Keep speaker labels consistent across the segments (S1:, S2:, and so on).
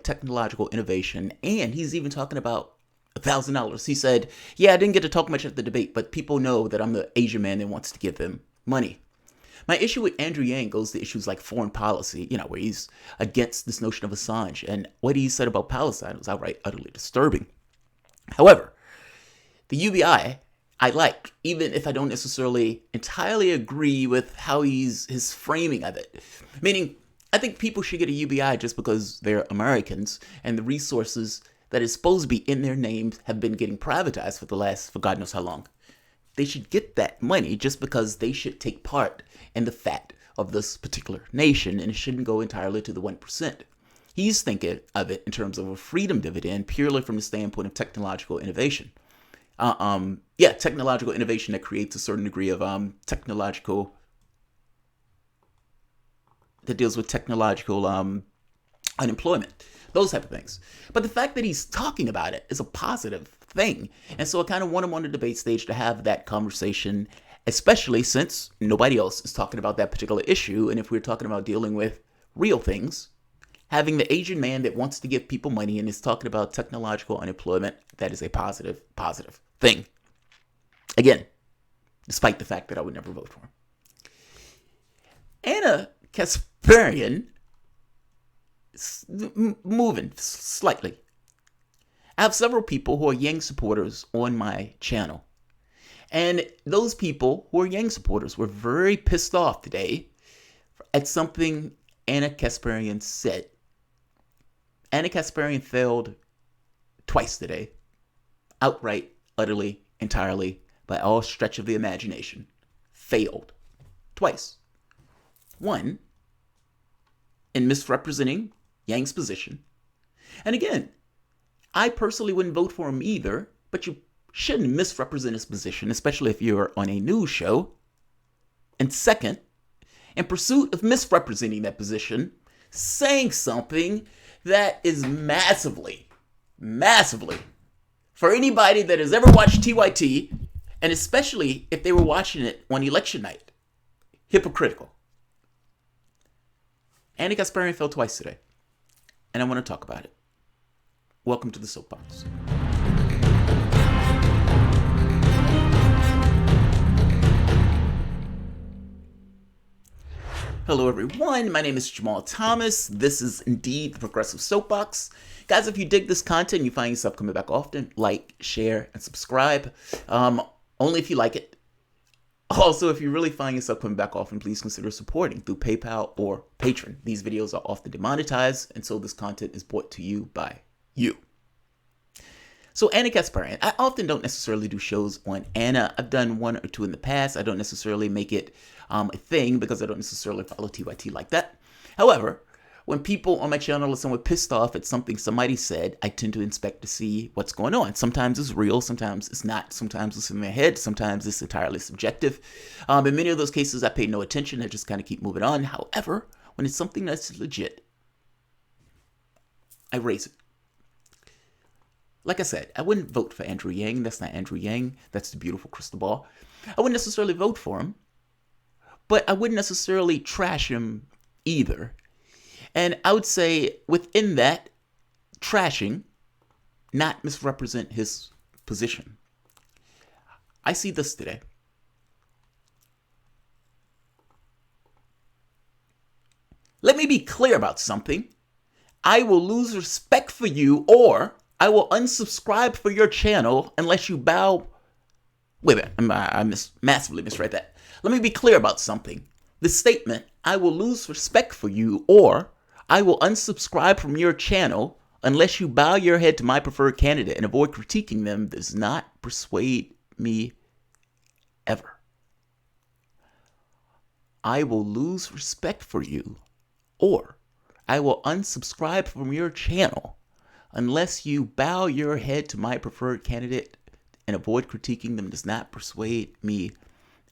S1: technological innovation, and he's even talking about $1,000. He said, yeah, I didn't get to talk much at the debate, but people know that I'm the Asian man that wants to give them money. My issue with Andrew Yang goes to issues like foreign policy, where he's against this notion of Assange, and what he said about Palestine was outright utterly disturbing. However, the UBI I like, even if I don't necessarily entirely agree with how his framing of it. Meaning, I think people should get a UBI just because they're Americans, and the resources that is supposed to be in their names have been getting privatized for God knows how long. They should get that money just because they should take part in the fat of this particular nation, and it shouldn't go entirely to the 1%. He's thinking of it in terms of a freedom dividend purely from the standpoint of technological innovation. Technological innovation that creates a certain degree of that deals with technological unemployment, those type of things. But the fact that he's talking about it is a positive thing. And so I kind of want him on the debate stage to have that conversation, especially since nobody else is talking about that particular issue. And if we're talking about dealing with real things, having the Asian man that wants to give people money and is talking about technological unemployment, that is a positive thing. Again, despite the fact that I would never vote for him. Anna Kasparian moving slightly. I have several people who are Yang supporters on my channel. And those people who are Yang supporters were very pissed off today at something Anna Kasparian said. Anna Kasparian failed twice today. Outright, utterly, entirely, by all stretch of the imagination. Failed. Twice. One, in misrepresenting Yang's position. And again, I personally wouldn't vote for him either, but you shouldn't misrepresent his position, especially if you're on a news show. And second, in pursuit of misrepresenting that position, saying something that is massively, for anybody that has ever watched TYT, and especially if they were watching it on election night, hypocritical. Anna Kasparian fell twice today, and I want to talk about it. Welcome to the Soapbox. Hello everyone, my name is Jamarl Thomas. This is indeed the Progressive Soapbox. Guys, if you dig this content, you find yourself coming back often, like, share, and subscribe. Only if you like it. Also, if you really find yourself coming back often, please consider supporting through PayPal or Patreon. These videos are often demonetized, and so this content is brought to you by you. So Anna Kasparian, I often don't necessarily do shows on Anna. I've done one or two in the past. I don't necessarily make it a thing because I don't necessarily follow TYT like that. However, when people on my channel are somewhat pissed off at something somebody said, I tend to inspect to see what's going on. Sometimes it's real, sometimes it's not. Sometimes it's in their head, sometimes it's entirely subjective. In many of those cases, I pay no attention. I just kind of keep moving on. However, when it's something that's legit, I raise it. Like I said, I wouldn't vote for Andrew Yang. That's not Andrew Yang. That's the beautiful crystal ball. I wouldn't necessarily vote for him, but I wouldn't necessarily trash him either. And I would say within that, trashing, not misrepresent his position. I see this today. Let me be clear about something. I will lose respect for you, or I will unsubscribe for your channel unless you bow. Wait a minute, I massively misread that. Let me be clear about something. The statement, I will lose respect for you, or I will unsubscribe from your channel unless you bow your head to my preferred candidate and avoid critiquing them, does not persuade me ever. I will lose respect for you, or I will unsubscribe from your channel unless you bow your head to my preferred candidate and avoid critiquing them, does not persuade me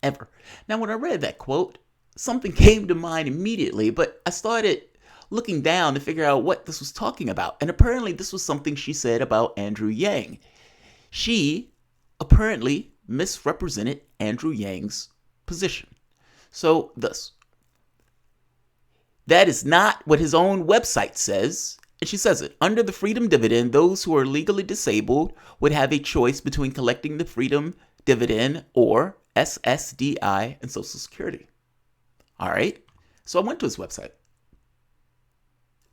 S1: ever. Now, when I read that quote, something came to mind immediately, but I started looking down to figure out what this was talking about. And apparently this was something she said about Andrew Yang. She apparently misrepresented Andrew Yang's position. So thus, that is not what his own website says, And she says it. Under the freedom dividend, those who are legally disabled would have a choice between collecting the freedom dividend or SSDI and Social Security. All right. So I went to his website.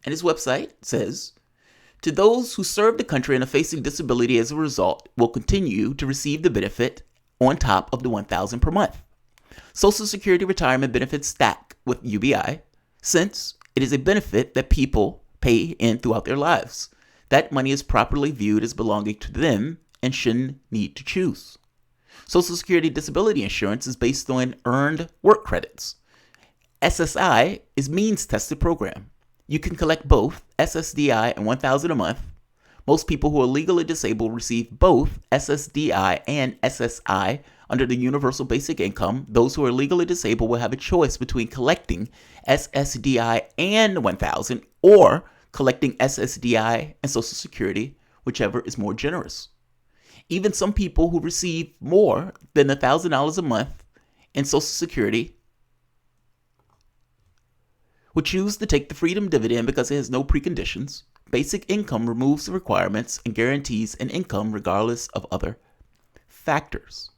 S1: And his website says, to those who serve the country and are facing disability as a result, will continue to receive the benefit on top of the $1,000 per month. Social Security retirement benefits stack with UBI since it is a benefit that people pay in throughout their lives. That money is properly viewed as belonging to them and shouldn't need to choose. Social Security disability insurance is based on earned work credits. SSI is means-tested program. You can collect both SSDI and $1,000 a month. Most people who are legally disabled receive both SSDI and SSI under the Universal Basic Income. Those who are legally disabled will have a choice between collecting SSDI and $1,000 or collecting SSDI and Social Security, whichever is more generous. Even some people who receive more than $1,000 a month in Social Security would choose to take the freedom dividend because it has no preconditions. Basic income removes the requirements and guarantees an income regardless of other factors.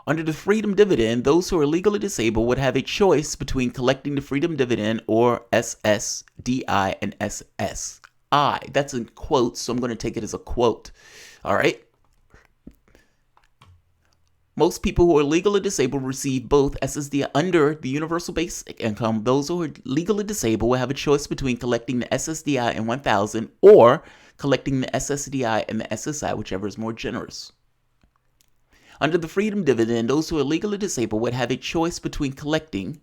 S1: Under the freedom dividend, those who are legally disabled would have a choice between collecting the freedom dividend or SSDI and SSI. That's in quotes, so I'm going to take it as a quote. All right. Most people who are legally disabled receive both SSDI under the Universal Basic Income. Those who are legally disabled will have a choice between collecting the SSDI and $1,000 or collecting the SSDI and the SSI, whichever is more generous. Under the freedom dividend, those who are legally disabled would have a choice between collecting,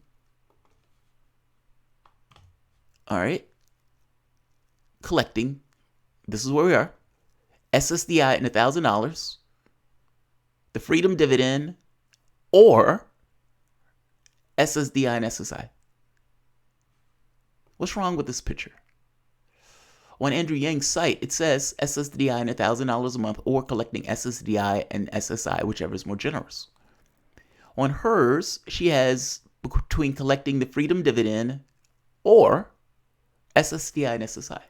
S1: this is where we are, SSDI and $1,000, the freedom dividend, or SSDI and SSI. What's wrong with this picture? On Andrew Yang's site, it says SSDI and $1,000 a month or collecting SSDI and SSI, whichever is more generous. On hers, she has between collecting the freedom dividend or SSDI and SSI.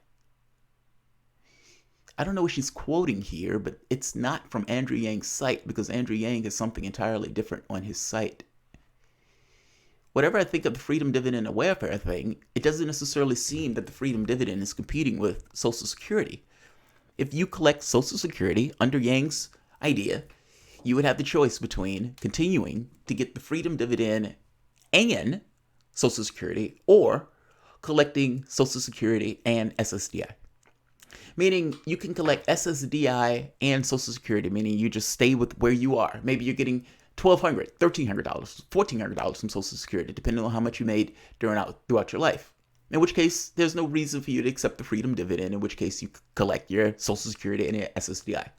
S1: I don't know what she's quoting here, but it's not from Andrew Yang's site because Andrew Yang has something entirely different on his site. Whatever I think of the freedom dividend and welfare thing, it doesn't necessarily seem that the freedom dividend is competing with Social Security. If you collect Social Security under Yang's idea, you would have the choice between continuing to get the freedom dividend and Social Security or collecting Social Security and SSDI. Meaning you can collect SSDI and Social Security, meaning you just stay with where you are. Maybe you're getting $1,200, $1,300, $1,400 from Social Security, depending on how much you made throughout your life. In which case, there's no reason for you to accept the freedom dividend, in which case you collect your Social Security and your SSDI.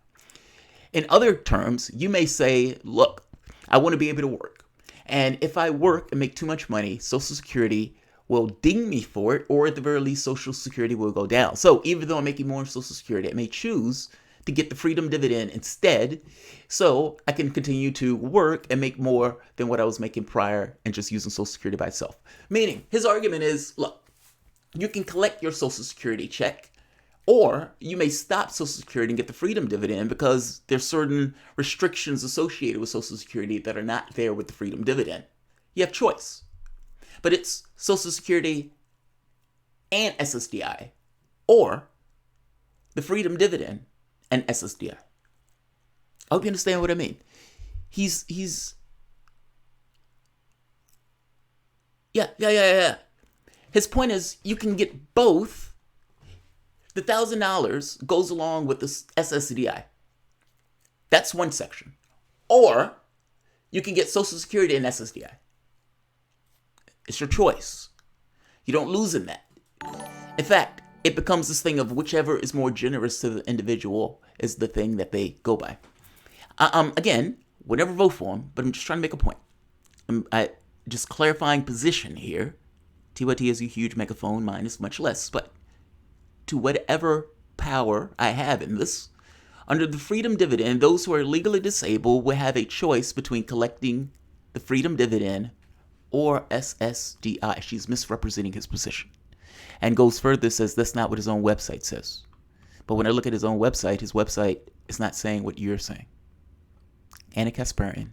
S1: In other terms, you may say, look, I want to be able to work. And if I work and make too much money, Social Security will ding me for it, or at the very least, Social Security will go down. So even though I'm making more in Social Security, I may choose to get the freedom dividend instead, so I can continue to work and make more than what I was making prior and just using Social Security by itself. Meaning, his argument is, look, you can collect your Social Security check, or you may stop Social Security and get the freedom dividend because there's certain restrictions associated with Social Security that are not there with the freedom dividend. You have choice. But it's Social Security and SSDI, or the freedom dividend and SSDI. I hope you understand what I mean. Yeah. His point is you can get both. The $1,000 goes along with the SSDI. That's one section. Or you can get Social Security and SSDI. It's your choice. You don't lose in that. In fact, it becomes this thing of whichever is more generous to the individual is the thing that they go by. Again, would never vote for him, but I'm just trying to make a point. Just clarifying position here. TYT is a huge megaphone, mine is much less, but to whatever power I have in this, under the freedom dividend, those who are legally disabled will have a choice between collecting the freedom dividend or SSDI. She's misrepresenting his position. and goes further, says that's not what his own website says. But when I look at his own website, his website is not saying what you're saying. Anna Kasparian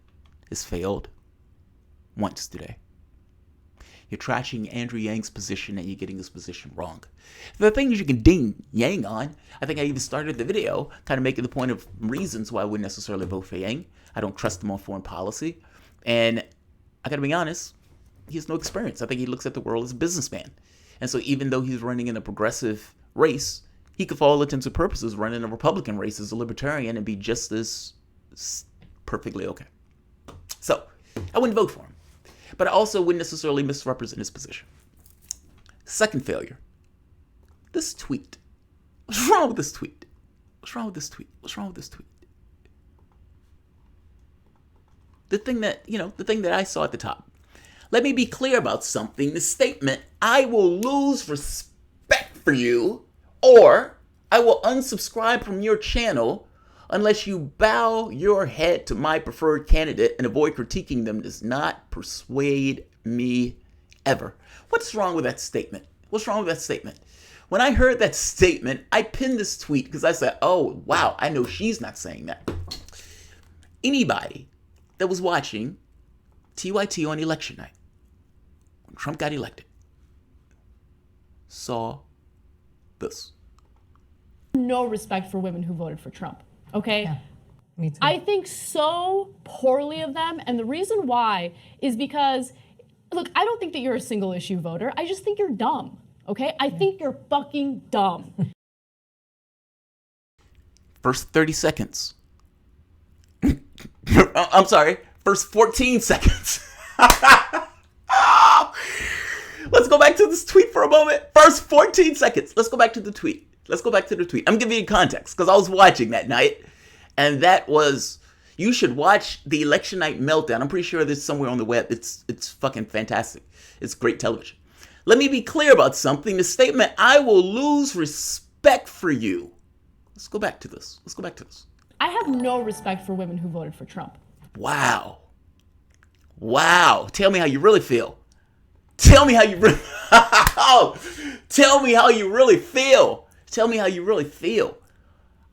S1: has failed once today. You're trashing Andrew Yang's position and you're getting his position wrong. The things you can ding Yang on, I think I even started the video kind of making the point of reasons why I wouldn't necessarily vote for Yang. I don't trust him on foreign policy. And I gotta be honest, he has no experience. I think he looks at the world as a businessman. And so even though he's running in a progressive race, he could, for all intents and purposes, run in a Republican race as a libertarian and be just as perfectly okay. So I wouldn't vote for him. But I also wouldn't necessarily misrepresent his position. Second failure. This tweet. What's wrong with this tweet? What's wrong with this tweet? What's wrong with this tweet? The thing that I saw at the top. Let me be clear about something. The statement, I will lose respect for you, or I will unsubscribe from your channel unless you bow your head to my preferred candidate and avoid critiquing them, does not persuade me ever. What's wrong with that statement? What's wrong with that statement? When I heard that statement, I pinned this tweet because I said, oh, wow, I know she's not saying that. Anybody that was watching TYT on election night, when Trump got elected, saw this.
S2: No respect for women who voted for Trump. Okay?
S3: Yeah, me too.
S2: I think so poorly of them. And the reason why is because, look, I don't think that you're a single issue voter. I just think you're dumb. Okay? I think you're fucking dumb.
S1: First 30 seconds. I'm sorry. First 14 seconds. Let's go back to this tweet for a moment. First 14 seconds. Let's go back to the tweet. I'm giving you context because I was watching that night, and that was, you should watch the election night meltdown. I'm pretty sure this somewhere on the web. It's fucking fantastic. It's great television. Let me be clear about something. The statement, I will lose respect for you. Let's go back to this.
S2: I have no respect for women who voted for Trump.
S1: Wow. Tell me how you really feel. Tell me how you really feel.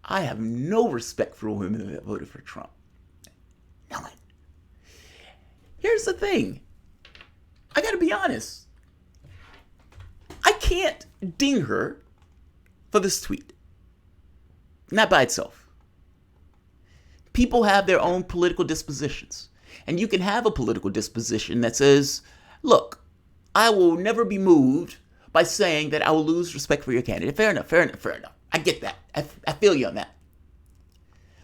S1: I have no respect for women that voted for Trump. None. Here's the thing. I gotta be honest. I can't ding her for this tweet. Not by itself. People have their own political dispositions. And you can have a political disposition that says, look, I will never be moved by saying that I will lose respect for your candidate. Fair enough. I get that. I feel you on that.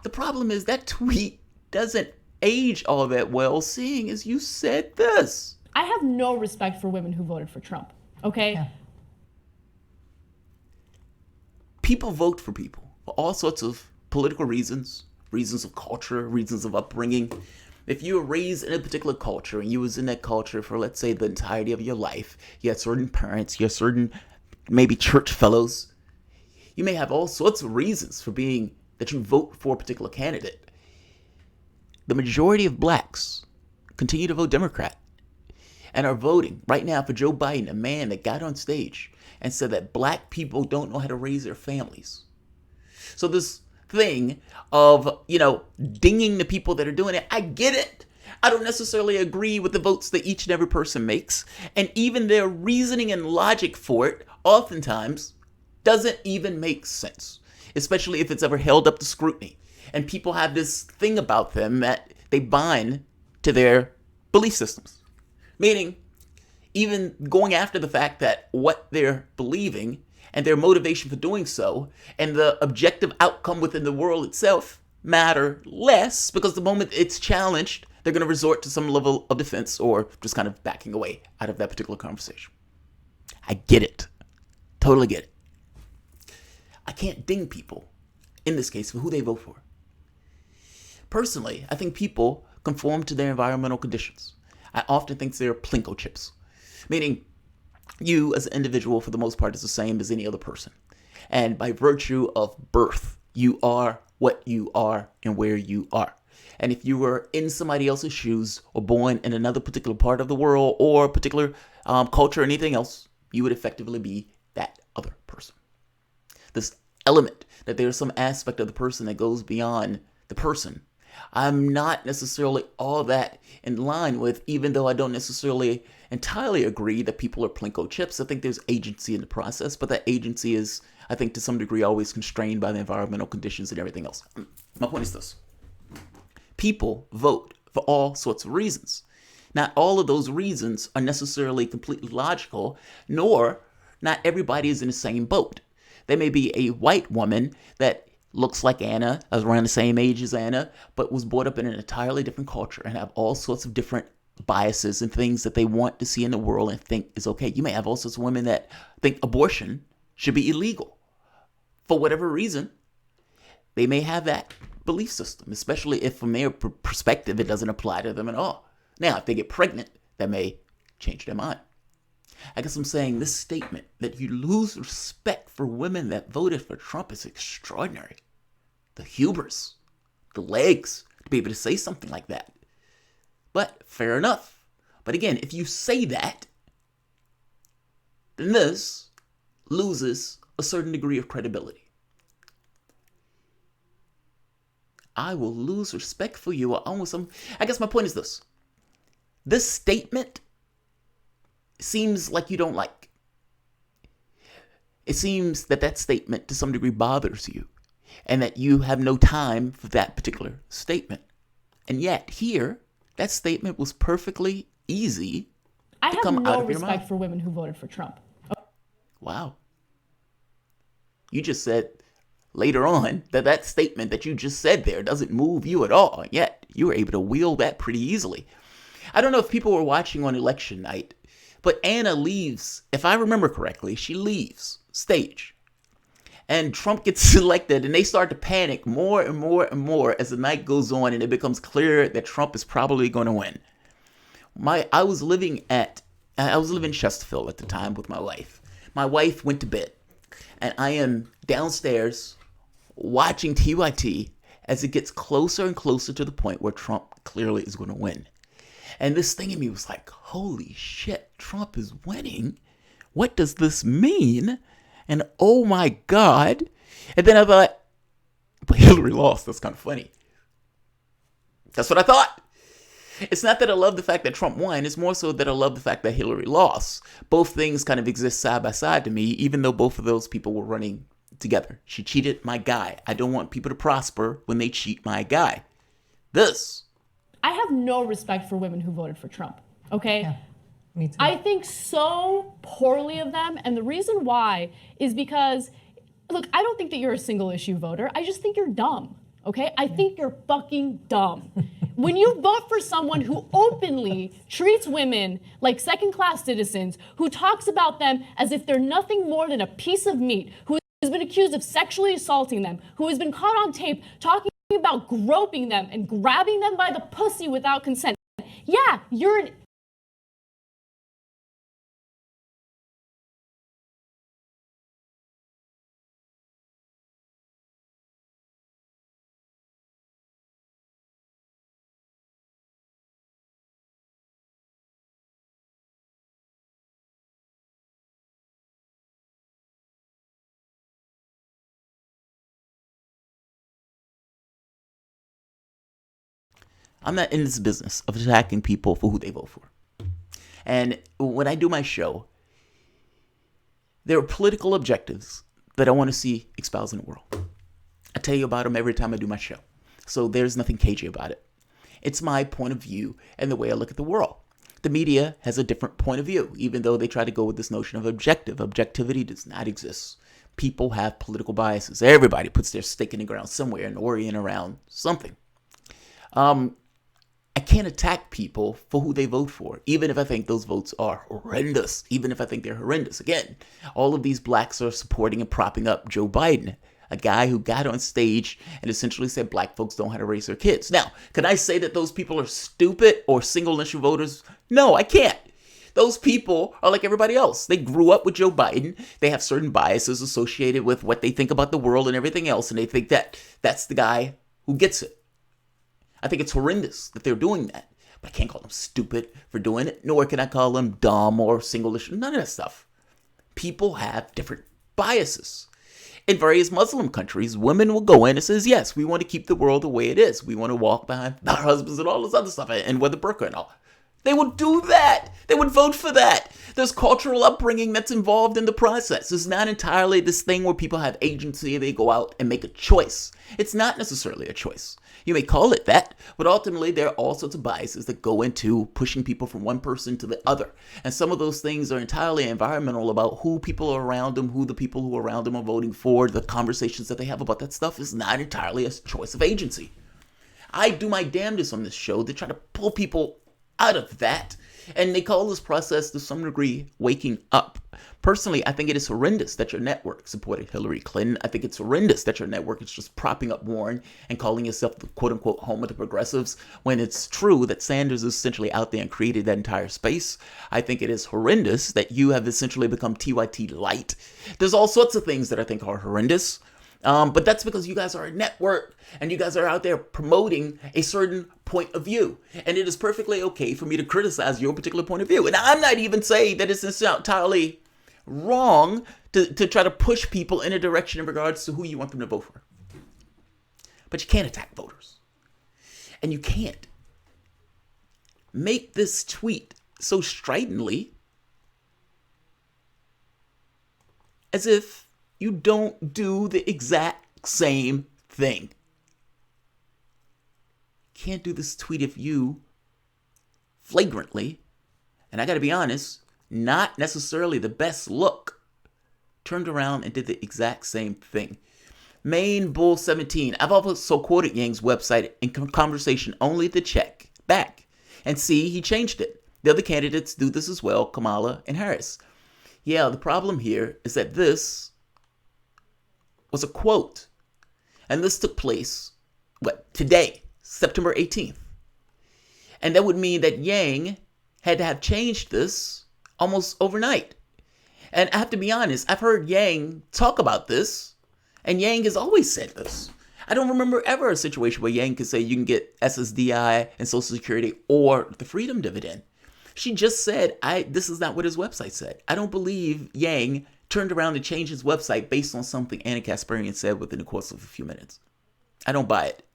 S1: The problem is that tweet doesn't age all that well, seeing as you said this.
S2: I have no respect for women who voted for Trump. Okay?
S3: Yeah.
S1: People vote for people for all sorts of political reasons of culture, reasons of upbringing. If you were raised in a particular culture and you was in that culture for, let's say, the entirety of your life, you had certain parents, you had certain maybe church fellows, you may have all sorts of reasons for being that you vote for a particular candidate. The majority of blacks continue to vote Democrat and are voting right now for Joe Biden, a man that got on stage and said that black people don't know how to raise their families. So this thing of, dinging the people that are doing it, I get it. I don't necessarily agree with the votes that each and every person makes. And even their reasoning and logic for it oftentimes doesn't even make sense, especially if it's ever held up to scrutiny. And people have this thing about them that they bind to their belief systems. Meaning, even going after the fact that what they're believing and their motivation for doing so and the objective outcome within the world itself matter less, because the moment it's challenged, they're going to resort to some level of defense or just kind of backing away out of that particular conversation. I get it. Totally get it. I can't ding people, in this case, for who they vote for. Personally, I think people conform to their environmental conditions. I often think they're Plinko chips, meaning you as an individual, for the most part, is the same as any other person. And by virtue of birth, you are what you are and where you are. And if you were in somebody else's shoes or born in another particular part of the world or particular culture or anything else, you would effectively be that other person. This element that there's some aspect of the person that goes beyond the person, I'm not necessarily all that in line with, even though I don't necessarily entirely agree that people are Plinko chips. I think there's agency in the process, but that agency is, I think, to some degree always constrained by the environmental conditions and everything else. My point is this. People vote for all sorts of reasons. Not all of those reasons are necessarily completely logical, nor not everybody is in the same boat. There may be a white woman that looks like Anna, around the same age as Anna, but was brought up in an entirely different culture and have all sorts of different biases and things that they want to see in the world and think is okay. You may have all sorts of women that think abortion should be illegal. For whatever reason, they may have that belief system, especially if from their perspective it doesn't apply to them at all. Now, if they get pregnant, that may change their mind. I guess I'm saying this statement that you lose respect for women that voted for Trump is extraordinary. The hubris, the legs to be able to say something like that. But fair enough. But again, if you say that, then this loses a certain degree of credibility. I will lose respect for you. I guess my point is this. This statement seems like you don't like. It seems that statement to some degree bothers you and that you have no time for that particular statement. And yet here, that statement was perfectly easy to come out of your mouth.
S2: I have no respect for women who voted for Trump.
S1: Wow. You just said later on that statement that you just said there doesn't move you at all. And yet you were able to wield that pretty easily. I don't know if people were watching on election night, but Anna leaves, if I remember correctly, she leaves stage. And Trump gets elected and they start to panic more and more and more as the night goes on and it becomes clear that Trump is probably going to win. I was living in Chesterfield at the time with my wife. My wife went to bed and I am downstairs watching TYT as it gets closer and closer to the point where Trump clearly is going to win. And this thing in me was like, holy shit, Trump is winning. What does this mean? And oh my God. And then I thought, but Hillary lost. That's kind of funny. That's what I thought. It's not that I love the fact that Trump won. It's more so that I love the fact that Hillary lost. Both things kind of exist side by side to me, even though both of those people were running together. She cheated my guy. I don't want people to prosper when they cheat my guy.
S2: I have no respect for women who voted for Trump, okay?
S3: Yeah, me too.
S2: I think so poorly of them, and the reason why is because, look, I don't think that you're a single issue voter. I just think you're dumb, okay? I think you're fucking dumb. When you vote for someone who openly treats women like second-class citizens, who talks about them as if they're nothing more than a piece of meat, who has been accused of sexually assaulting them, who has been caught on tape talking about groping them and grabbing them by the pussy without consent. Yeah, you're an
S1: I'm not in this business of attacking people for who they vote for. And when I do my show, there are political objectives that I want to see espoused in the world. I tell you about them every time I do my show. So there's nothing cagey about it. It's my point of view and the way I look at the world. The media has a different point of view, even though they try to go with this notion of objective. Objectivity does not exist. People have political biases. Everybody puts their stake in the ground somewhere and orient around something. I can't attack people for who they vote for, even if I think those votes are horrendous, even if I think they're horrendous. Again, all of these blacks are supporting and propping up Joe Biden, a guy who got on stage and essentially said black folks don't know how to raise their kids. Now, can I say that those people are stupid or single issue voters? No, I can't. Those people are like everybody else. They grew up with Joe Biden. They have certain biases associated with what they think about the world and everything else, and they think that that's the guy who gets it. I think it's horrendous that they're doing that. But I can't call them stupid for doing it, nor can I call them dumb or single issue. None of that stuff. People have different biases. In various Muslim countries, women will go in and says, yes, we want to keep the world the way it is. We want to walk behind our husbands and all this other stuff and wear the burqa and all. They would do that. They would vote for that. There's cultural upbringing that's involved in the process. It's not entirely this thing where people have agency. They go out and make a choice. It's not necessarily a choice. You may call it that, but ultimately there are all sorts of biases that go into pushing people from one person to the other. And some of those things are entirely environmental about who people are around them, who the people who are around them are voting for, the conversations that they have about that stuff is not entirely a choice of agency. I do my damnedest on this show to try to pull people out of that. And they call this process, to some degree, waking up. Personally, I think it is horrendous that your network supported Hillary Clinton. I think it's horrendous that your network is just propping up Warren and calling yourself the quote-unquote home of the progressives, when it's true that Sanders is essentially out there and created that entire space. I think it is horrendous that you have essentially become TYT light. There's all sorts of things that I think are horrendous. But that's because you guys are a network and you guys are out there promoting a certain point of view. And it is perfectly okay for me to criticize your particular point of view. And I'm not even saying that it's entirely wrong to try to push people in a direction in regards to who you want them to vote for. But you can't attack voters. And you can't make this tweet so stridently as if you don't do the exact same thing. Can't do this tweet if you flagrantly, and I gotta be honest, not necessarily the best look, turned around and did the exact same thing. Maine Bull 17. I've also quoted Yang's website in conversation only to check back and see he changed it. The other candidates do this as well, Kamala and Harris. Yeah, the problem here is that this was a quote. And this took place, today, September 18th. And that would mean that Yang had to have changed this almost overnight. And I have to be honest, I've heard Yang talk about this, and Yang has always said this. I don't remember ever a situation where Yang could say you can get SSDI and Social Security or the Freedom Dividend. She just said, this is not what his website said. I don't believe Yang turned around and changed his website based on something Anna Kasparian said within the course of a few minutes. I don't buy it.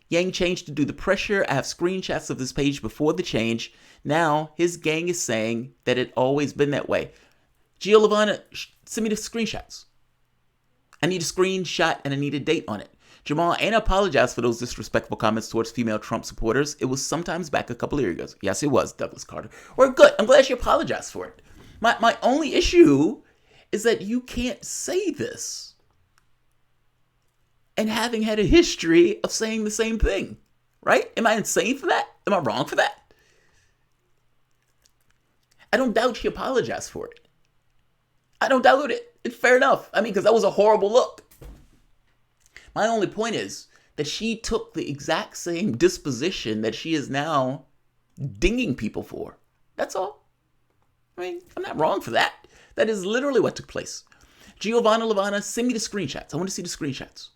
S1: Yang changed to do the pressure. I have screenshots of this page before the change. Now his gang is saying that it always been that way. Giovanna, send me the screenshots. I need a screenshot and I need a date on it. Jamarl, and I apologize for those disrespectful comments towards female Trump supporters. It was sometimes back a couple of years ago. Yes, it was, Douglas Carter. Or good. I'm glad you apologized for it. My only issue is that you can't say this and having had a history of saying the same thing, right? Am I insane for that? Am I wrong for that? I don't doubt she apologized for it. I don't doubt it. It's fair enough. I mean, because that was a horrible look. My only point is that she took the exact same disposition that she is now dinging people for. That's all. I mean, I'm not wrong for that. That is literally what took place. Giovanna Lavana, send me the screenshots. I want to see the screenshots.